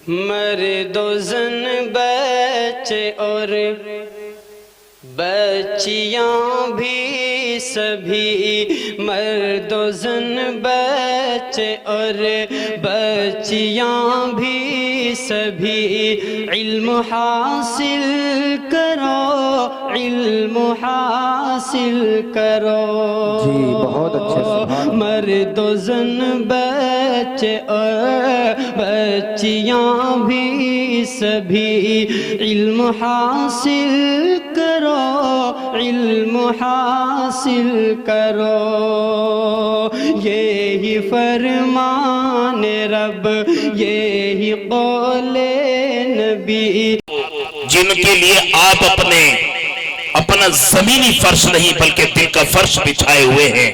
مرد و زن بچے اور بچیاں بھی سبھی، مرد و زن بچے اور بچیاں بھی سبھی، علم حاصل کرو، علم حاصل کرو۔ جی بہت اچھے، سبحان اللہ۔ مرد و زن بچے اور بچیاں بھی سبھی، علم حاصل کرو، علم حاصل کرو۔ یہی فرمان رب، یہی قول نبی، جن کے لیے آپ اپنا زمینی فرش نہیں بلکہ دل کا فرش بچھائے ہوئے ہیں،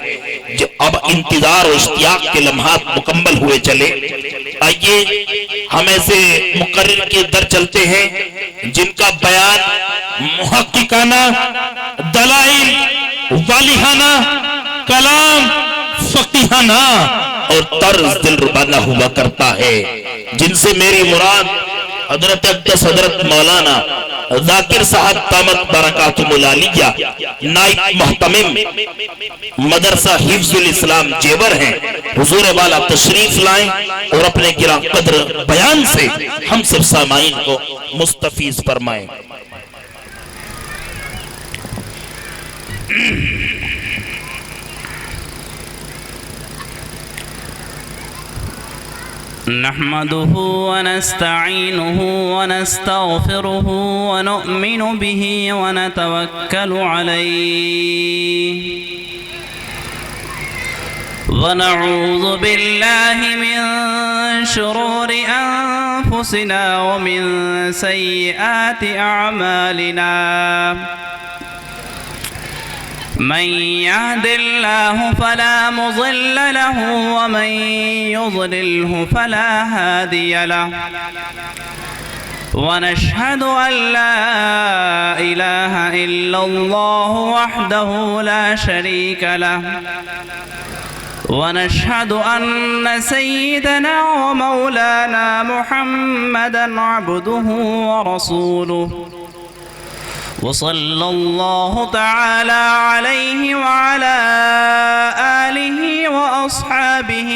جو اب انتظار و اشتیاق کے لمحات مکمل ہوئے چلے۔ آئیے ہم ایسے مقرر کے در چلتے ہیں جن کا بیان محققانہ، دلائل واضحانہ، کلام فقیہانہ اور طرز دلربانہ ہوا کرتا ہے، جن سے میری مراد حضرت اقدس حضرت مولانا ذاکر صاحب قامت برکاتہ العالیہ نائب محتمم مدرسہ حفظ الاسلام جیور ہیں، حضور والا تشریف لائیں اور اپنے گراں قدر بیان سے ہم سب سامعین کو مستفیض فرمائیں۔ نحمده ونستعينه ونستغفره ونؤمن به ونتوكل عليه ونعوذ بالله من شرور أنفسنا ومن سيئات أعمالنا، من يهد الله فلا مضل له ومن يضلله فلا هادي له، ونشهد أن لا إله إلا الله وحده لا شريك له، ونشهد أن سيدنا ومولانا محمدا عبده ورسوله، وصلى الله تعالى عليه وعلى آله وأصحابه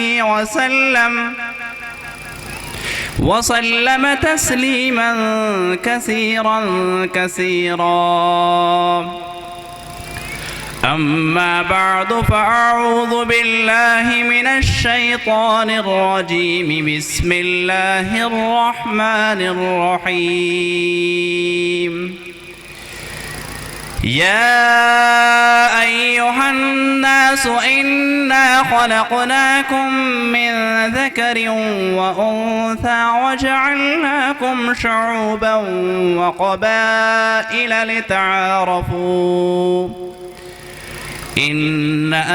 وسلم تسليما كثيرا كثيرا. أما بعد، فأعوذ بالله من الشيطان الرجيم. بسم الله الرحمن الرحيم. يا أيها الناس إنا خلقناكم من ذكر وأنثى وجعلناكم شعوبا وقبائل لتعارفوا إن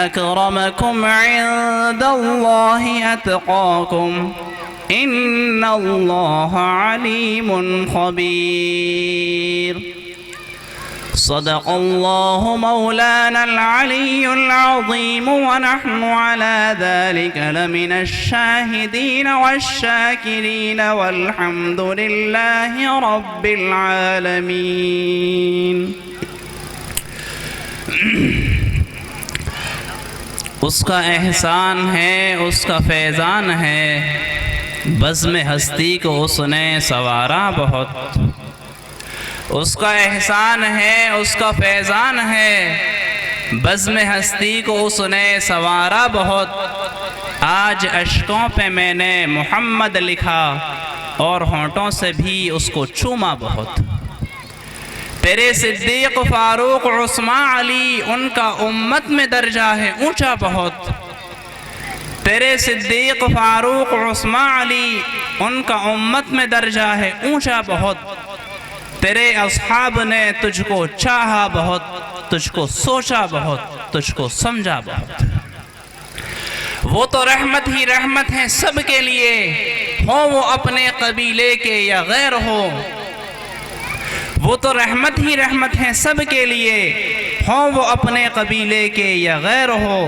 أكرمكم عند الله أتقاكم إن الله عليم خبير. صدق الله مولانا العلي العظيم، ونحن على ذلك لمن الشاهدين والشاكرين، والحمد لله رب العالمين. اس کا احسان ہے، اس کا فیضان ہے، بزم ہستی کو اس نے سوارا بہت. اس کا احسان ہے، اس کا فیضان ہے، بزم ہستی کو اس نے سوارا بہت. آج اشکوں پہ میں نے محمد لکھا اور ہونٹوں سے بھی اس کو چوما بہت. تیرے صدیق فاروق عثمان علی، ان کا امت میں درجہ ہے اونچا بہت. تیرے صدیق فاروق عثمان علی، ان کا امت میں درجہ ہے اونچا بہت. تیرے اصحاب نے تجھ کو چاہا بہت، تجھ کو سوچا بہت، تجھ کو سمجھا بہت. وہ تو رحمت ہی رحمت ہیں سب کے لیے، ہو وہ اپنے قبیلے کے یا غیر ہو. وہ تو رحمت ہی رحمت ہیں سب کے لیے، ہو وہ اپنے قبیلے کے یا غیر ہو.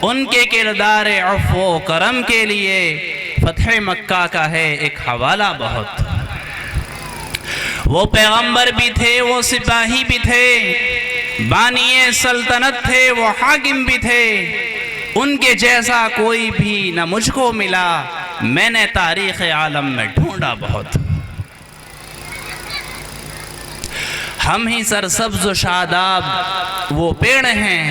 ان کے کردار عفو و کرم کے لیے فتح مکہ کا ہے ایک حوالہ بہت. وہ پیغمبر بھی تھے، وہ سپاہی بھی تھے، بانی سلطنت تھے، وہ حاکم بھی تھے. ان کے جیسا کوئی بھی نہ مجھ کو ملا، میں نے تاریخ عالم میں ڈھونڈا بہت. ہم ہی سرسبز و شاداب وہ پیڑ ہیں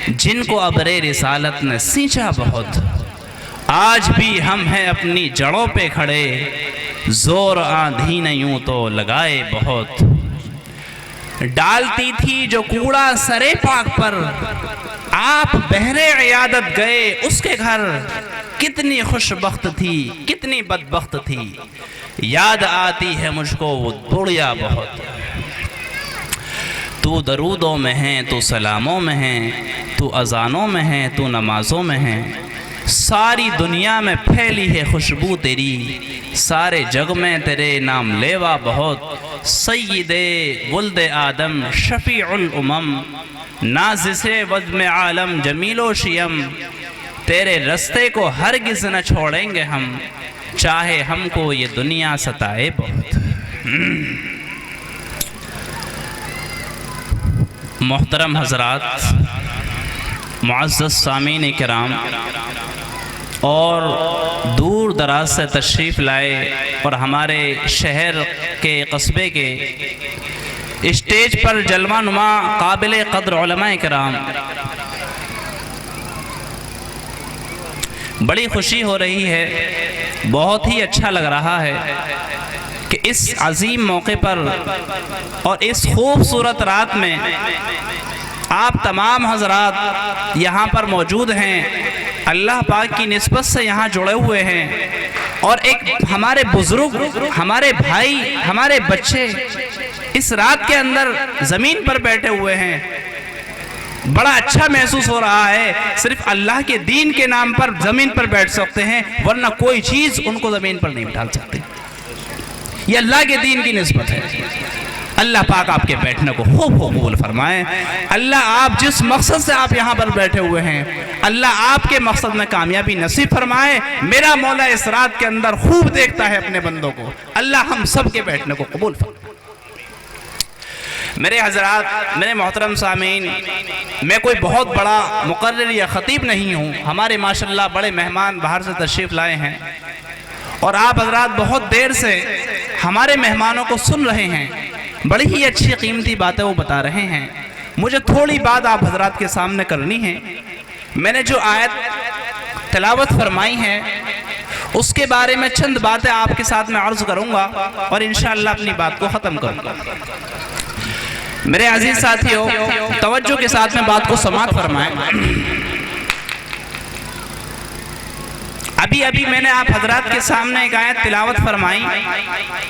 جن کو ابر رسالت نے سینچا بہت. آج بھی ہم ہیں اپنی جڑوں پہ کھڑے، زور آندھی نے یوں تو لگائے بہت. ڈالتی تھی جو کوڑا سرے پاک پر، آپ بہرے عیادت گئے اس کے گھر. کتنی خوش بخت تھی، کتنی بدبخت تھی، یاد آتی ہے مجھ کو وہ بڑھیا بہت. تو درودوں میں ہے، تو سلاموں میں ہے، تو اذانوں میں ہے، تو نمازوں میں ہے. ساری دنیا میں پھیلی ہے خوشبو تیری، سارے جگ میں تیرے نام لیوا بہت. سید ولد آدم شفیع الامم، نازس وزم عالم جمیل و شیم. تیرے رستے کو ہرگز نہ چھوڑیں گے ہم، چاہے ہم کو یہ دنیا ستائے بہت. محترم حضرات، معزز سامعین کرام، اور دور دراز سے تشریف لائے اور ہمارے شہر کے قصبے کے اسٹیج پر جلوہ نما قابل قدر علماء کرام، بڑی خوشی ہو رہی ہے، بہت ہی اچھا لگ رہا ہے کہ اس عظیم موقع پر اور اس خوبصورت رات میں آپ تمام حضرات یہاں پر موجود ہیں، اللہ پاک کی نسبت سے یہاں جڑے ہوئے ہیں. اور ایک ہمارے بزرگ، ہمارے بھائی، ہمارے بچے اس رات کے اندر زمین پر بیٹھے ہوئے ہیں. بڑا اچھا محسوس ہو رہا ہے. صرف اللہ کے دین کے نام پر زمین پر بیٹھ سکتے ہیں، ورنہ کوئی چیز ان کو زمین پر نہیں بٹھا سکتی. یہ اللہ کے دین کی نسبت ہے. اللہ پاک آپ کے بیٹھنے کو خوب قبول فرمائے. اللہ آپ جس مقصد سے آپ یہاں پر بیٹھے ہوئے ہیں، اللہ آپ کے مقصد میں کامیابی نصیب فرمائے. میرا مولا اس رات کے اندر خوب دیکھتا ہے اپنے بندوں کو. اللہ ہم سب کے بیٹھنے کو قبول فرمائے. میرے حضرات، میرے محترم سامعین، میں کوئی بہت بڑا مقرر یا خطیب نہیں ہوں. ہمارے ماشاءاللہ بڑے مہمان باہر سے تشریف لائے ہیں اور آپ حضرات بہت دیر سے ہمارے مہمانوں کو سن رہے ہیں. بڑی ہی اچھی قیمتی باتیں وہ بتا رہے ہیں. مجھے تھوڑی بات آپ حضرات کے سامنے کرنی ہے. میں نے جو آیت تلاوت فرمائی ہے اس کے بارے میں چند باتیں آپ کے ساتھ میں عرض کروں گا اور انشاءاللہ اپنی بات کو ختم کروں گا. میرے عزیز ساتھیوں، توجہ کے ساتھ میں بات کو سماعت فرمائیں. ابھی میں نے آپ حضرات کے سامنے ایک آیت تلاوت فرمائی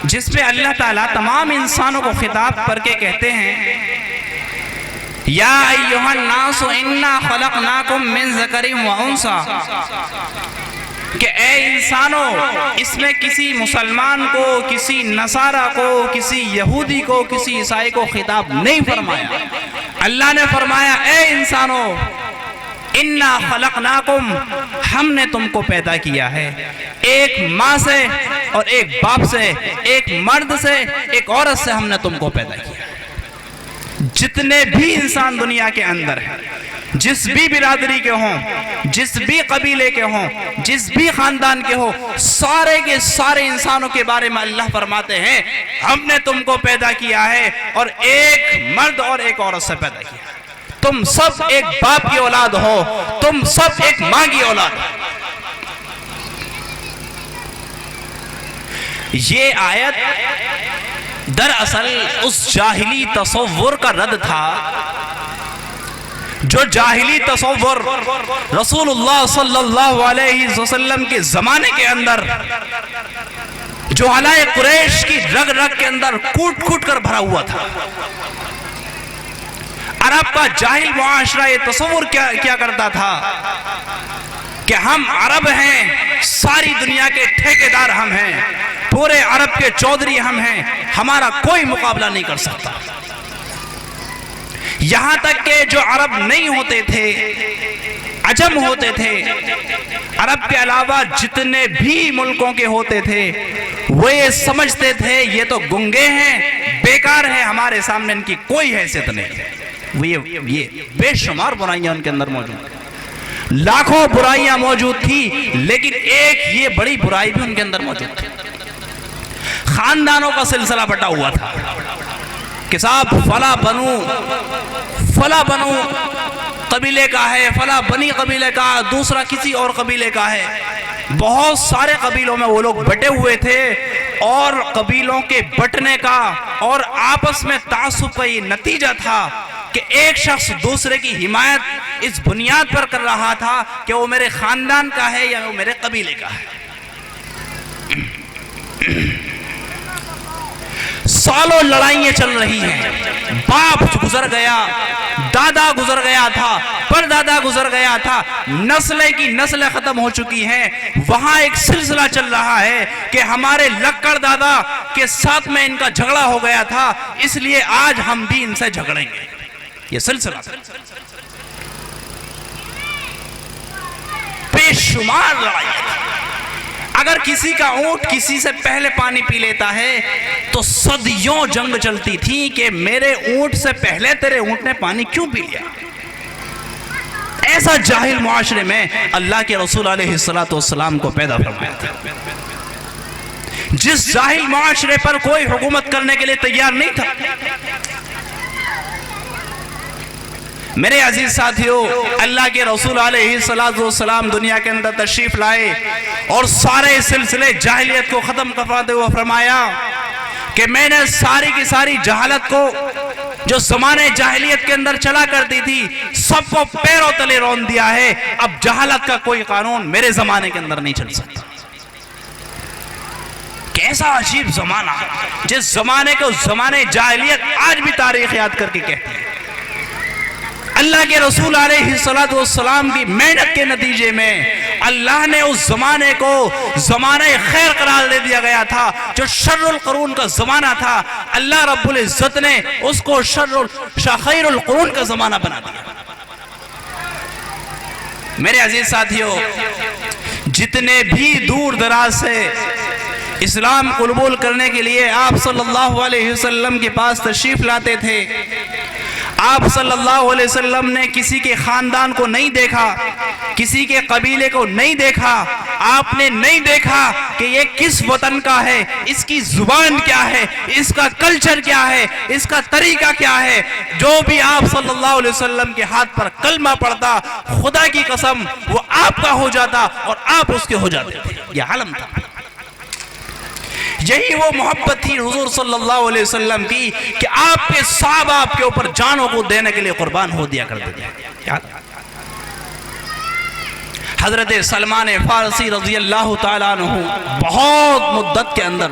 جس میں اللہ تعالیٰ تمام انسانوں کو خطاب کر کے کہتے ہیں، یا ایھا الناس انا خلقناکم من ذکر و انثی، کہ اے انسانوں، اس میں کسی مسلمان کو، کسی نصارہ کو، کسی یہودی کو، کسی عیسائی کو خطاب نہیں فرمایا. اللہ نے فرمایا اے انسانوں، انا خلقناکم، ہم نے تم کو پیدا کیا ہے ایک ماں سے اور ایک باپ سے، ایک مرد سے ایک عورت سے ہم نے تم کو پیدا کیا. جتنے بھی انسان دنیا کے اندر ہیں، جس بھی برادری کے ہوں، جس بھی قبیلے کے ہوں، جس بھی خاندان کے ہوں، سارے کے سارے انسانوں کے بارے میں اللہ فرماتے ہیں ہم نے تم کو پیدا کیا ہے اور ایک مرد اور ایک عورت سے پیدا کیا. تم سب ایک باپ کی اولاد ہو، تم سب ایک ماں کی اولاد ہو. یہ آیت دراصل اس جاہلی تصور کا رد تھا جو جاہلی تصور رسول اللہ صلی اللہ علیہ وسلم کے زمانے کے اندر جو علائے قریش کی رگ رگ کے اندر کوٹ کوٹ کر بھرا ہوا تھا. عرب کا جاہل معاشرہ یہ تصور کیا کرتا تھا کہ ہم عرب ہیں، ساری دنیا کے ٹھیکیدار ہم ہیں، پورے عرب کے چودھری ہم ہیں، ہمارا کوئی مقابلہ نہیں کر سکتا. یہاں تک کہ جو عرب نہیں ہوتے تھے عجم ہوتے تھے، عرب کے علاوہ جتنے بھی ملکوں کے ہوتے تھے، وہ یہ سمجھتے تھے یہ تو گنگے ہیں، بیکار ہیں، ہمارے سامنے ان کی کوئی حیثیت نہیں۔ یہ بے شمار برائیاں ان کے اندر موجود ہیں، لاکھوں برائیاں موجود تھی، لیکن ایک یہ بڑی برائی بھی ان کے اندر موجود تھی۔ خاندانوں کا سلسلہ بٹا ہوا تھا کہ صاحب فلاں بنو قبیلے کا ہے، فلاں بنی قبیلے کا، دوسرا کسی اور قبیلے کا ہے۔ بہت سارے قبیلوں میں وہ لوگ بٹے ہوئے تھے، اور قبیلوں کے بٹنے کا اور آپس میں تعصب کا یہ نتیجہ تھا کہ ایک شخص دوسرے کی حمایت اس بنیاد پر کر رہا تھا کہ وہ میرے خاندان کا ہے یا وہ میرے قبیلے کا ہے۔ سالوں لڑائیاں چل رہی ہیں، باپ گزر گیا، دادا گزر گیا تھا، پردادا گزر گیا تھا، نسلیں کی نسلیں ختم ہو چکی ہیں۔ وہاں ایک سلسلہ چل رہا ہے کہ ہمارے لکڑ دادا کے ساتھ میں ان کا جھگڑا ہو گیا تھا، اس لیے آج ہم بھی ان سے جھگڑیں گے۔ یہ سلسلہ بے شمار لڑائیاں۔ اگر کسی کا اونٹ کسی سے پہلے پانی پی لیتا ہے تو صدیوں جنگ چلتی تھی کہ میرے اونٹ سے پہلے تیرے اونٹ نے پانی کیوں پی لیا۔ ایسا جاہل معاشرے میں اللہ کے رسول علیہ السلام کو پیدا فرمایا تھا، جس جاہل معاشرے پر کوئی حکومت کرنے کے لیے تیار نہیں تھا۔ میرے عزیز ساتھیوں، اللہ کے رسول علیہ السلام دنیا کے اندر تشریف لائے اور سارے سلسلے جاہلیت کو ختم کرواتے ہوئے فرمایا کہ میں نے ساری کی ساری جہالت کو جو زمانے جاہلیت کے اندر چلا کرتی تھی سب کو پیروں تلے رون دیا ہے، اب جہالت کا کوئی قانون میرے زمانے کے اندر نہیں چل سکتا۔ کیسا عجیب زمانہ، جس زمانے کو زمانے جاہلیت آج بھی تاریخ یاد کر کے کہتے ہیں۔ اللہ کے رسول علیہ السلام کی محنت کے نتیجے میں اللہ نے اس زمانے کو زمانہ خیر قرار دے دیا گیا تھا، جو شر القرون کا زمانہ تھا، اللہ رب العزت نے اس کو خیر القرون کا زمانہ بنا دیا۔ میرے عزیز ساتھیوں، جتنے بھی دور دراز سے اسلام قبول کرنے کے لیے آپ صلی اللہ علیہ وسلم کے پاس تشریف لاتے تھے، آپ صلی اللہ علیہ وسلم نے کسی کے خاندان کو نہیں دیکھا، کسی کے قبیلے کو نہیں دیکھا، آپ نے نہیں دیکھا کہ یہ کس وطن کا ہے، اس کی زبان کیا ہے، اس کا کلچر کیا ہے، اس کا طریقہ کیا ہے۔ جو بھی آپ صلی اللہ علیہ وسلم کے ہاتھ پر کلمہ پڑھتا، خدا کی قسم وہ آپ کا ہو جاتا اور آپ اس کے ہو جاتے تھے۔ یہ عالم تھا، یہی وہ محبت تھی حضور صلی اللہ علیہ وسلم کی کہ آپ کے صحابہ آپ کے اوپر جانوں کو دینے کے لیے قربان ہو دیا کرتے تھے۔ حضرت سلمان فارسی رضی اللہ تعالیٰ عنہ بہت مدت کے اندر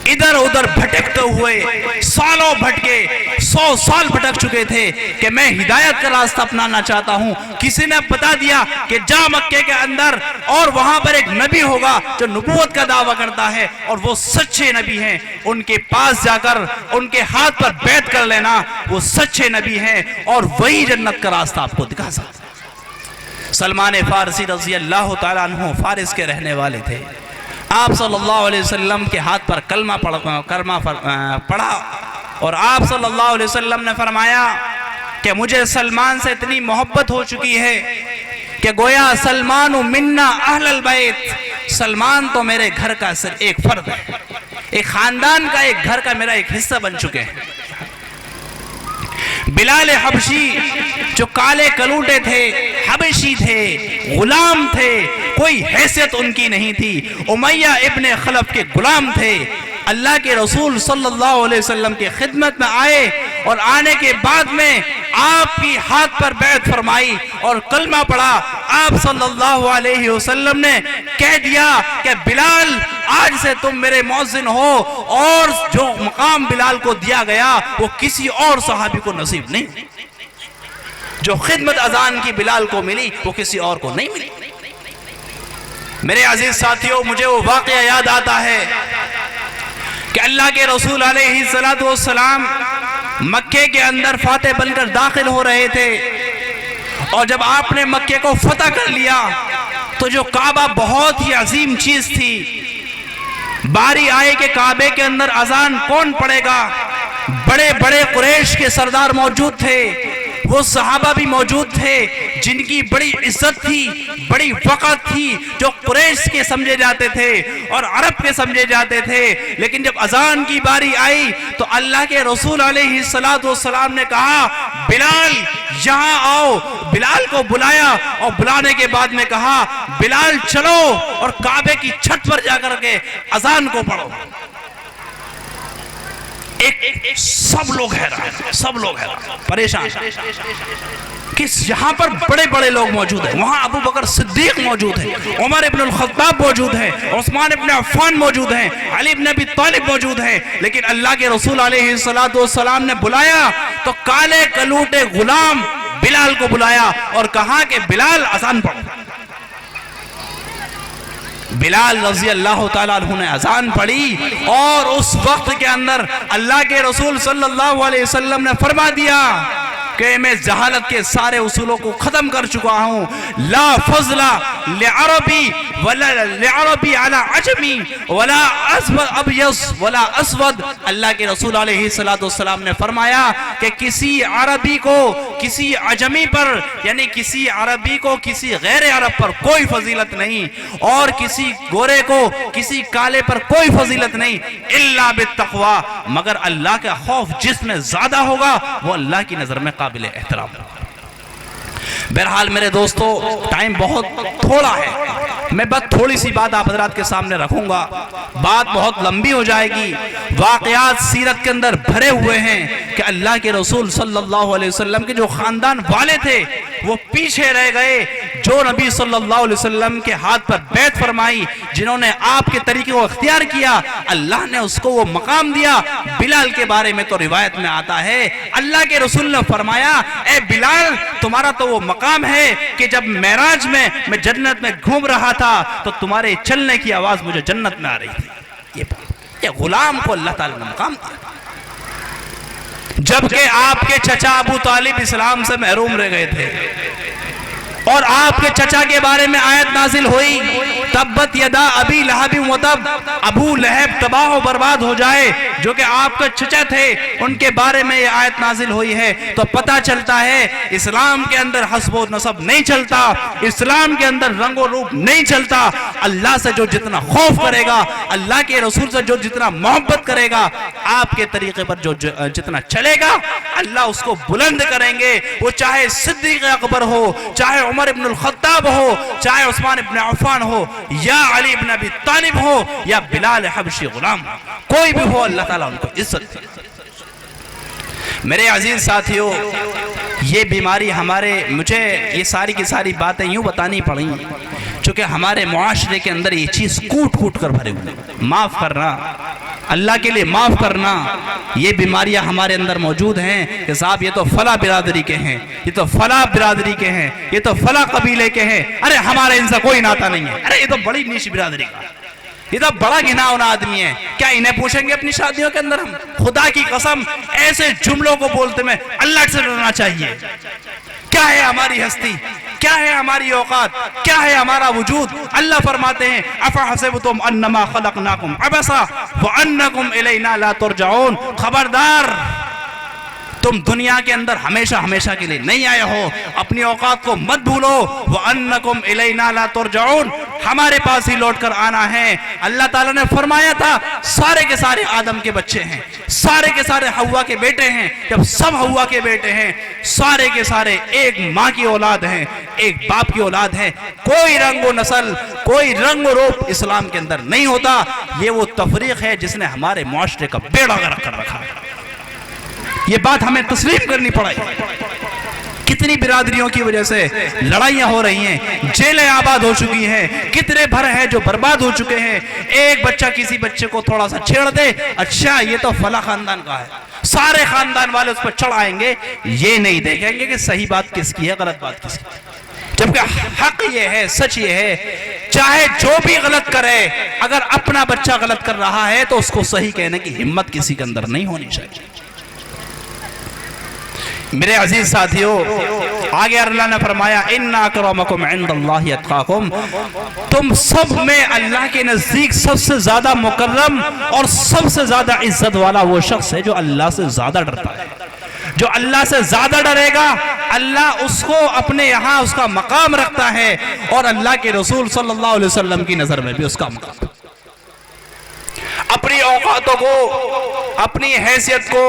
ادھر ادھر بھٹکتے ہوئے سالوں بھٹکے، 100 سال بھٹک چکے تھے کہ میں ہدایت کا راستہ اپنانا چاہتا ہوں۔ کسی نے بتا دیا کہ جا مکے کے اندر اور وہاں پر ایک نبی ہوگا جو نبوت کا دعویٰ کرتا ہے اور وہ سچے نبی ہیں، ان کے پاس جا کر ان کے ہاتھ پر بیعت کر لینا، وہ سچے نبی ہیں اور وہی جنت کا راستہ آپ کو دکھا سکتا۔ سلمان فارسی رضی اللہ تعالیٰ عنہ فارس کے رہنے والے تھے۔ آپ صلی اللہ علیہ وسلم کے ہاتھ پر کلمہ پڑھا اور آپ صلی اللہ علیہ وسلم نے فرمایا کہ مجھے سلمان سے اتنی محبت ہو چکی ہے کہ گویا سلمان منا اہل البیت، سلمان تو میرے گھر کا صرف ایک فرد ہے، ایک خاندان کا، ایک گھر کا میرا ایک حصہ بن چکے ہیں۔ بلال حبشی جو کالے کلوٹے تھے، حبشی تھے، غلام تھے، کوئی حیثیت ان کی نہیں تھی، امیہ ابن خلف کے غلام تھے، اللہ کے رسول صلی اللہ علیہ وسلم کی خدمت میں آئے اور آنے کے بعد میں آپ کی ہاتھ پر بیعت فرمائی اور کلمہ پڑھا۔ آپ صلی اللہ علیہ وسلم نے کہہ دیا کہ بلال آج سے تم میرے مؤذن ہو، اور جو مقام بلال کو دیا گیا وہ کسی اور صحابی کو نصیب نہیں، جو خدمت اذان کی بلال کو ملی وہ کسی اور کو نہیں ملی۔ میرے عزیز ساتھیوں، مجھے وہ واقعہ یاد آتا ہے کہ اللہ کے رسول علیہ السلام مکے کے اندر فاتح بن کر داخل ہو رہے تھے اور جب آپ نے مکے کو فتح کر لیا تو جو کعبہ بہت ہی عظیم چیز تھی، باری آئے کہ کعبے کے اندر اذان کون پڑھے گا؟ بڑے بڑے قریش کے سردار موجود تھے، وہ صحابہ بھی موجود تھے جن کی بڑی عزت تھی، بڑی وقت تھی، جو قریش کے سمجھے جاتے تھے اور عرب کے سمجھے جاتے تھے۔ لیکن جب اذان کی باری آئی تو اللہ کے رسول علیہ السلام نے کہا بلال یہاں آؤ، بلال کو بلایا اور بلانے کے بعد میں کہا بلال چلو اور کعبے کی چھت پر جا کر کے اذان کو پڑھو۔ سب لوگ حیران پریشان، کس یہاں پر بڑے بڑے لوگ موجود ہیں، وہاں ابو بکر صدیق موجود ہیں، عمر ابن الخطاب موجود ہیں، عثمان ابن عفان موجود ہیں، علی ابن ابی طالب موجود ہیں، لیکن اللہ کے رسول علیہ السلام نے بلایا تو کالے کلوٹے غلام بلال کو بلایا اور کہا کہ بلال اذان پڑھو۔ بلال رضی اللہ تعالیٰ عنہ نے اذان پڑھی اور اس وقت کے اندر اللہ کے رسول صلی اللہ علیہ وسلم نے فرما دیا کہ میں جہالت کے سارے اصولوں کو ختم کر چکا ہوں، لا فضل لعربی ولا لعربی علی عجمی ولا ابیض ولا اسود۔ اللہ کے رسول علیہ السلام نے فرمایا کہ کسی عربی کو کسی عجمی پر، یعنی کسی عربی کو کسی غیر عرب پر کوئی فضیلت نہیں، اور کسی گورے کو کسی کالے پر کوئی فضیلت نہیں، الا بالتقوی، مگر اللہ کا خوف جس میں زیادہ ہوگا وہ اللہ کی نظر میں قابل احترام۔ بہرحال میرے دوستو ٹائم بہت تھوڑا ہے، میں بس تھوڑی سی بات آپ حضرات کے سامنے رکھوں گا، بات بہت لمبی ہو جائے گی۔ واقعات سیرت کے اندر بھرے ہوئے ہیں کہ اللہ کے رسول صلی اللہ علیہ وسلم کے جو خاندان والے تھے وہ پیچھے رہ گئے، جو نبی صلی اللہ علیہ وسلم کے ہاتھ پر بیعت فرمائی، جنہوں نے آپ کے طریقے کو اختیار کیا، اللہ نے اس کو وہ مقام دیا۔ بلال کے بارے میں تو روایت میں آتا ہے اللہ کے رسول نے فرمایا اے بلال تمہارا تو وہ مقام ہے کہ جب معراج میں جنت میں گھوم رہا تھا تو تمہارے چلنے کی آواز مجھے جنت میں آ رہی تھی۔ یہ غلام کو اللہ تعالیٰ نے مقام دیا، جبکہ آپ کے چچا ابو طالب اسلام سے محروم رہ گئے تھے، اور آپ کے چچا کے بارے میں آیت نازل ہوئی تبت یدا ابی لہب وتب، ابو لہب تباہ و برباد ہو جائے، جو کہ آپ کے چچا تھے، ان کے بارے میں یہ آیت نازل ہوئی ہے۔ تو پتہ چلتا ہے اسلام کے اندر حسب و نسب نہیں چلتا، اسلام کے اندر رنگ و روپ نہیں چلتا۔ اللہ سے جو جتنا خوف کرے گا، اللہ کے رسول سے جو جتنا محبت کرے گا، آپ کے طریقے پر جو جتنا چلے گا، اللہ اس کو بلند کریں گے، وہ چاہے صدیق اکبر ہو، چاہے عمر ابن الخطاب ہو، چاہے عثمان ابن عفان ہو، یا علی ابن ابی طالب ہو، یا بلال حبشی غلام ہو، کوئی بھی ہو، اللہ تعالیٰ ان کو عزت دے۔ میرے عزیز ساتھیوں، یہ بیماری مجھے یہ ساری کی ساری باتیں یوں بتانی پڑیں چونکہ ہمارے معاشرے کے اندر یہ چیز کوٹ کوٹ کر بھرے ہوئے، معاف کرنا، اللہ کے لیے معاف کرنا، یہ بیماریاں ہمارے اندر موجود ہیں کہ صاحب یہ تو فلاں برادری کے ہیں، یہ تو فلاں برادری کے ہیں، یہ تو فلاں قبیلے کے ہیں، ارے ہمارے ان سے کوئی ناتا نہیں ہے، ارے یہ تو بڑی نیچ برادری کا، یہ تو بڑا گھنا ہونا آدمی ہے، کیا انہیں پوچھیں گے اپنی شادیوں کے اندر ہم؟ خدا کی قسم ایسے جملوں کو بولتے میں اللہ سے ڈرنا چاہیے۔ کیا ہے ہماری ہستی، کیا ہے ہماری اوقات، کیا ہے ہمارا وجود؟ اللہ فرماتے ہیں افحسبتم انما خلقناکم عبثا وانکم الینا لا ترجعون، خبردار تم دنیا کے اندر ہمیشہ کے لیے نہیں آئے ہو، اپنی اوقات کو مت بھولو، وَأَنَّكُمْ إِلَيْنَا لَا تُرْجَعُونَ، ہمارے پاس ہی لوٹ کر آنا ہے۔ اللہ تعالیٰ نے فرمایا تھا سارے کے سارے آدم کے بچے ہیں، سارے کے سارے حوا کے بیٹے ہیں، جب سب حوا کے بیٹے ہیں، سارے کے سارے ایک ماں کی اولاد ہیں، ایک باپ کی اولاد ہیں، کوئی رنگ و نسل، کوئی رنگ و روپ اسلام کے اندر نہیں ہوتا۔ یہ وہ تفریق ہے جس نے ہمارے معاشرے کا بیڑا غرق کر رکھا ہے، یہ بات ہمیں تسلیم کرنی پڑے۔ کتنی برادریوں کی وجہ سے لڑائیاں ہو رہی ہیں، جیلیں آباد ہو چکی ہیں، کتنے بھر ہیں جو برباد ہو چکے ہیں۔ ایک بچہ کسی بچے کو تھوڑا سا چھیڑ دے، اچھا یہ تو فلاں خاندان کا ہے، سارے خاندان والے اس پر چڑھ آئیں گے، یہ نہیں دیکھیں گے کہ صحیح بات کس کی ہے، غلط بات کس کی ہے۔ جبکہ حق یہ ہے، سچ یہ ہے، چاہے جو بھی غلط کرے، اگر اپنا بچہ غلط کر رہا ہے تو اس کو صحیح کہنے کی ہمت کسی کے اندر نہیں ہونی چاہیے۔ میرے عزیز ساتھیوں، آگے اللہ نے فرمایا اِنَّ أَكْرَمَكُمْ عِنْدَ اللَّهِ أَتْقَاكُمْ، تم سب میں اللہ کے نزدیک سب سے زیادہ مکرم اور سب سے زیادہ عزت والا وہ شخص ہے جو اللہ سے زیادہ ڈرتا ہے۔ جو اللہ سے زیادہ ڈرے گا اللہ اس کو اپنے یہاں اس کا مقام رکھتا ہے، اور اللہ کے رسول صلی اللہ علیہ وسلم کی نظر میں بھی اس کا مقام۔ اپنی اوقاتوں کو، اپنی حیثیت کو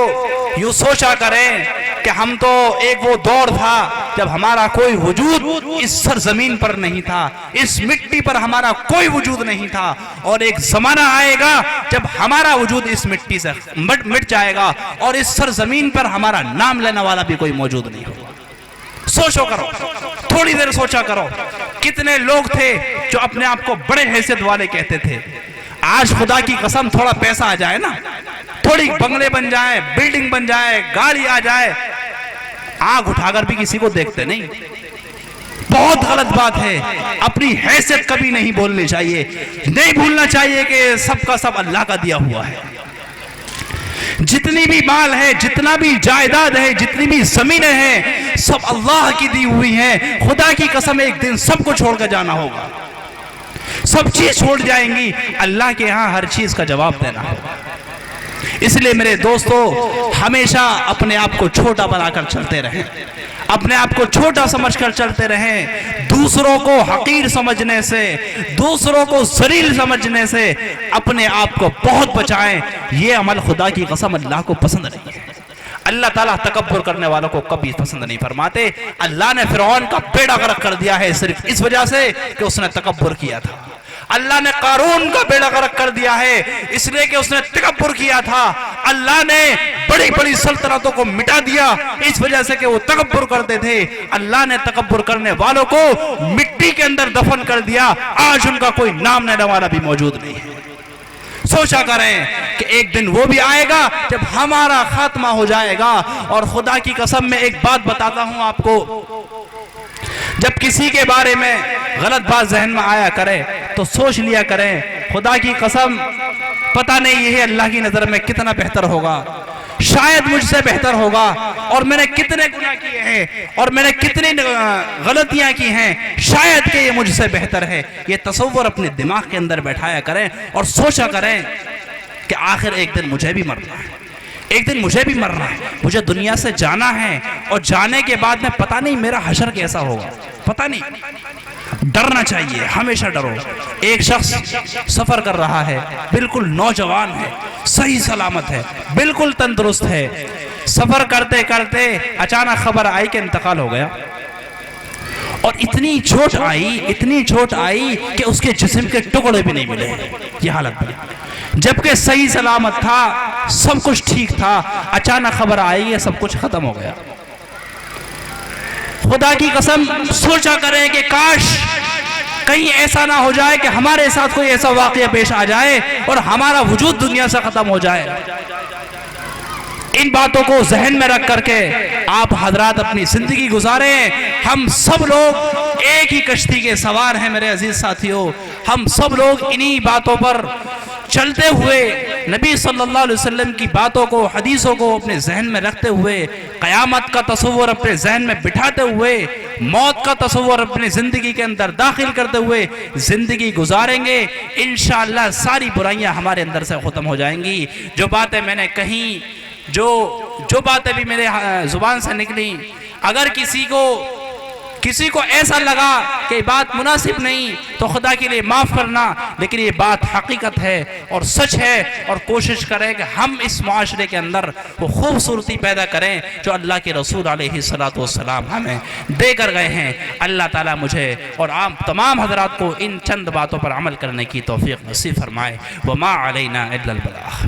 یوں سوچا کریں کہ ہم تو ایک وہ دور تھا جب ہمارا کوئی وجود اس سرزمین پر نہیں تھا، اس مٹی پر ہمارا کوئی وجود نہیں تھا، اور ایک زمانہ آئے گا جب ہمارا وجود اس مٹی سے مٹ جائے گا اور اس سرزمین پر ہمارا نام لینے والا بھی کوئی موجود نہیں ہوگا۔ سوچو کرو، تھوڑی دیر سوچا کرو، کتنے لوگ تھے جو اپنے آپ کو بڑے حیثیت والے کہتے تھے، آج خدا کی قسم تھوڑا پیسہ آ جائے نا، تھوڑی بنگلے بن جائے، بلڈنگ بن جائے، گاڑی آ جائے، آنکھ اٹھا کر بھی کسی کو دیکھتے نہیں۔ بہت غلط بات ہے، اپنی حیثیت کبھی نہیں بولنی چاہیے، نہیں بھولنا چاہیے کہ سب کا سب اللہ کا دیا ہوا ہے۔ جتنی بھی مال ہے، جتنا بھی جائیداد ہے، جتنی بھی زمینیں ہیں، سب اللہ کی دی ہوئی ہیں۔ خدا کی قسم ایک دن سب کو چھوڑ کر جانا ہوگا، سب چیز چھوڑ جائیں گی، اللہ کے ہاں ہر چیز کا جواب دینا ہوگا۔ اس لیے میرے دوستو، ہمیشہ اپنے آپ کو چھوٹا بنا کر چلتے رہیں، اپنے آپ کو چھوٹا سمجھ کر چلتے رہیں، دوسروں کو حقیر سمجھنے سے، دوسروں کو ذلیل سمجھنے سے اپنے آپ کو بہت بچائیں۔ یہ عمل خدا کی قسم اللہ کو پسند نہیں ہے۔ اللہ تعالیٰ تکبر کرنے والوں کو کبھی پسند نہیں فرماتے۔ اللہ نے فرعون کا بیڑا غرق کر دیا ہے صرف اس وجہ سے کہ اس نے تکبر کیا تھا۔ اللہ نے قارون کا بیڑا غرق کر دیا ہے اس لیے کہ اس نے تکبر کیا تھا۔ اللہ نے بڑی بڑی سلطنتوں کو مٹا دیا اس وجہ سے کہ وہ تکبر کرتے تھے۔ اللہ نے تکبر کرنے والوں کو مٹی کے اندر دفن کر دیا، آج ان کا کوئی نام لینے والا بھی موجود نہیں ہے۔ سوچا کریں کہ ایک دن وہ بھی آئے گا جب ہمارا خاتمہ ہو جائے گا۔ اور خدا کی قسم میں ایک بات بتاتا ہوں آپ کو، جب کسی کے بارے میں غلط بات ذہن میں آیا کرے تو سوچ لیا کریں، خدا کی قسم پتہ نہیں یہ اللہ کی نظر میں کتنا بہتر ہوگا، شاید مجھ سے بہتر ہوگا، اور میں نے کتنے گناہ کیے ہیں اور میں نے کتنی غلطیاں کی ہیں، شاید کہ یہ مجھ سے بہتر ہے۔ یہ تصور اپنے دماغ کے اندر بیٹھایا کریں اور سوچا کریں کہ آخر ایک دن مجھے بھی مرنا ہے، ایک دن مجھے بھی مرنا ہے، مجھے دنیا سے جانا ہے، اور جانے کے بعد میں پتہ نہیں میرا حشر کیسا ہوگا، پتہ نہیں۔ ڈرنا چاہیے، ہمیشہ ڈرو۔ ایک شخص سفر کر رہا ہے، بالکل نوجوان ہے، صحیح سلامت ہے، بالکل تندرست ہے، سفر کرتے کرتے اچانک خبر آئی کہ انتقال ہو گیا، اور اتنی چوٹ آئی کہ اس کے جسم کے ٹکڑے بھی نہیں ملے۔ یہ حالت بنی، جبکہ صحیح سلامت تھا، سب کچھ ٹھیک تھا، اچانک خبر آئی ہے سب کچھ ختم ہو گیا۔ خدا کی قسم سوچا کریں کہ کاش کہیں ایسا نہ ہو جائے کہ ہمارے ساتھ کوئی ایسا واقعہ پیش آ جائے اور ہمارا وجود دنیا سے ختم ہو جائے۔ ان باتوں کو ذہن میں رکھ کر کے آپ حضرات اپنی زندگی گزاریں۔ ہم سب لوگ ایک ہی کشتی کے سوار ہیں میرے عزیز ساتھیوں، ہم سب لوگ انہی باتوں پر چلتے ہوئے، نبی صلی اللہ علیہ وسلم کی باتوں کو، حدیثوں کو اپنے ذہن میں رکھتے ہوئے، قیامت کا تصور اپنے ذہن میں بٹھاتے ہوئے، موت کا تصور اپنی زندگی کے اندر داخل کرتے ہوئے زندگی گزاریں گے، انشاءاللہ ساری برائیاں ہمارے اندر سے ختم ہو جائیں گی۔ جو باتیں میں نے کہیں، جو باتیں بھی میرے زبان سے نکلی، اگر کسی کو ایسا لگا کہ یہ بات مناسب نہیں تو خدا کے لیے معاف کرنا، لیکن یہ بات حقیقت ہے اور سچ ہے، اور کوشش کریں کہ ہم اس معاشرے کے اندر وہ خوبصورتی پیدا کریں جو اللہ کے رسول علیہ السلام ہمیں دے کر گئے ہیں۔ اللہ تعالیٰ مجھے اور عام تمام حضرات کو ان چند باتوں پر عمل کرنے کی توفیق نصیب فرمائے۔ وما علینا الا البلاغ۔